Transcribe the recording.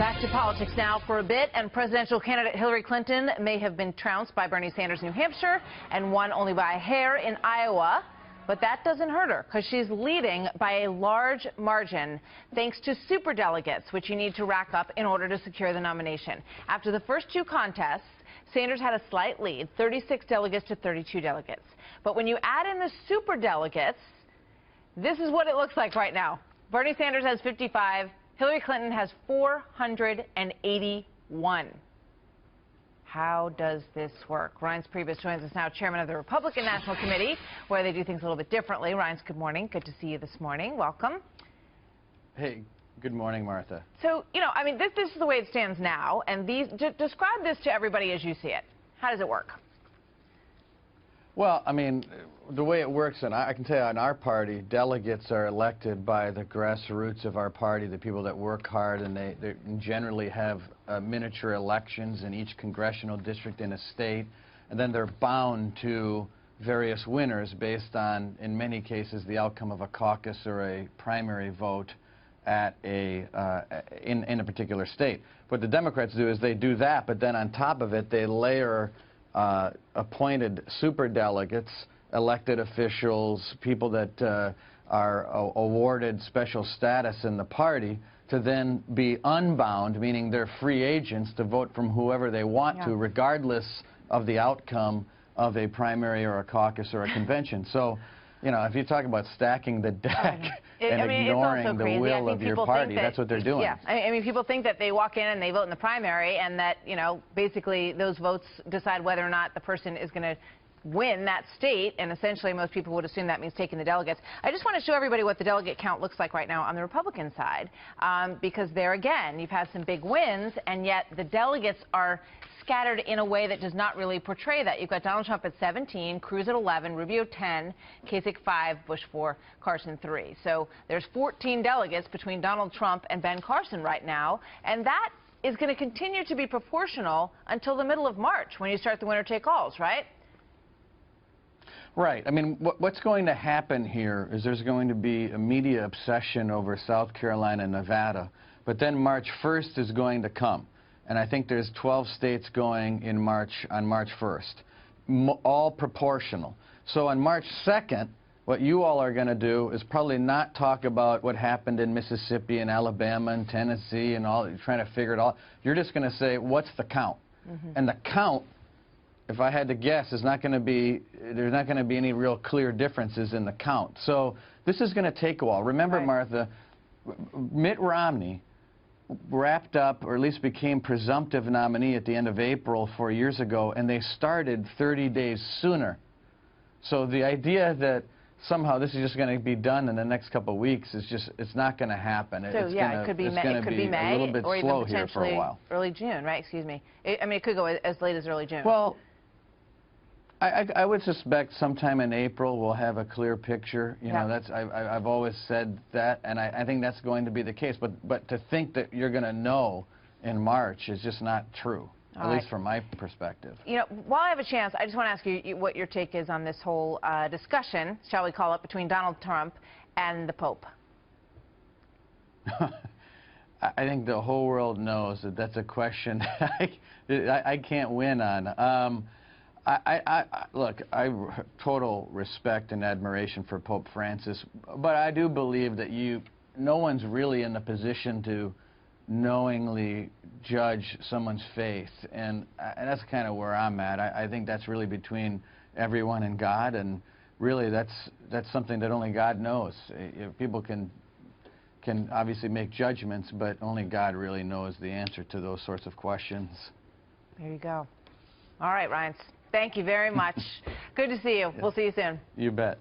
Back to politics now for a bit, and presidential candidate Hillary Clinton may have been trounced by Bernie Sanders in New Hampshire and won only by a hair in Iowa. But that doesn't hurt her, because she's leading by a large margin thanks to superdelegates, which you need to rack up in order to secure the nomination. After the first two contests, Sanders had a slight lead, 36 delegates to 32 delegates. But when you add in the superdelegates, this is what it looks like right now. Bernie Sanders has 55. Hillary Clinton has 481. How does this work? Reince Priebus joins us now, chairman of the Republican National Committee, where they do things a little bit differently. Reince, good morning. Good to see you this morning. Welcome. Hey, good morning, Martha. So, I mean, this is the way it stands now, and describe this to everybody as you see it. How does it work? Well, I mean, the way it works, and I can tell you on our party, delegates are elected by the grassroots of our party, the people that work hard, and they generally have miniature elections in each congressional district in a state, and then they're bound to various winners based on, in many cases, the outcome of a caucus or a primary vote at in a particular state. What the Democrats do is they do that, but then on top of it, they layer appointed superdelegates, elected officials, people that are awarded special status in the party, to then be unbound, meaning they're free agents to vote from whoever they want to, regardless of the outcome of a primary or a caucus or a convention. So, if you talk about stacking the deck and ignoring the will of your party, that's what they're doing. Yeah, I mean, people think that they walk in and they vote in the primary, and that, basically those votes decide whether or not the person is going to win that state, and essentially most people would assume that means taking the delegates. I just want to show everybody what the delegate count looks like right now on the Republican side, because there again, you've had some big wins, and yet the delegates are scattered in a way that does not really portray that. You've got Donald Trump at 17, Cruz at 11, Rubio 10, Kasich 5, Bush 4, Carson 3. So there's 14 delegates between Donald Trump and Ben Carson right now, and that is going to continue to be proportional until the middle of March when you start the winner-take-alls, right? Right. I mean, what's going to happen here is there's going to be a media obsession over South Carolina and Nevada, but then March 1st is going to come. And I think there's 12 states going in on March 1st, all proportional. So on March 2nd, what you all are going to do is probably not talk about what happened in Mississippi and Alabama and Tennessee and all, you're trying to figure it all. You're just going to say, what's the count? And the count, if I had to guess, is not going to be, there's not going to be any real clear differences in the count. So this is going to take a while. Remember, Martha, Mitt Romney wrapped up, or at least became presumptive nominee at the end of April 4 years ago, and they started 30 days sooner. So the idea that somehow this is just going to be done in the next couple of weeks is just, it's not going to happen. So it could be May, a little bit or slow even here for a while. Early June, right? Excuse me. I mean, it could go as late as early June. Well, I would suspect sometime in April we'll have a clear picture. I've always said that, and I think that's going to be the case. But to think that you're going to know in March is just not true, at least from my perspective. While I have a chance, I just want to ask you what your take is on this whole discussion, shall we call it, between Donald Trump and the Pope. I think the whole world knows that that's a question I can't win on. Look, I have total respect and admiration for Pope Francis, but I do believe that no one's really in the position to knowingly judge someone's faith, and that's kind of where I'm at. I think that's really between everyone and God, and really that's something that only God knows. People can obviously make judgments, but only God really knows the answer to those sorts of questions. There you go. All right, Reince. Thank you very much. Good to see you. We'll see you soon. You bet.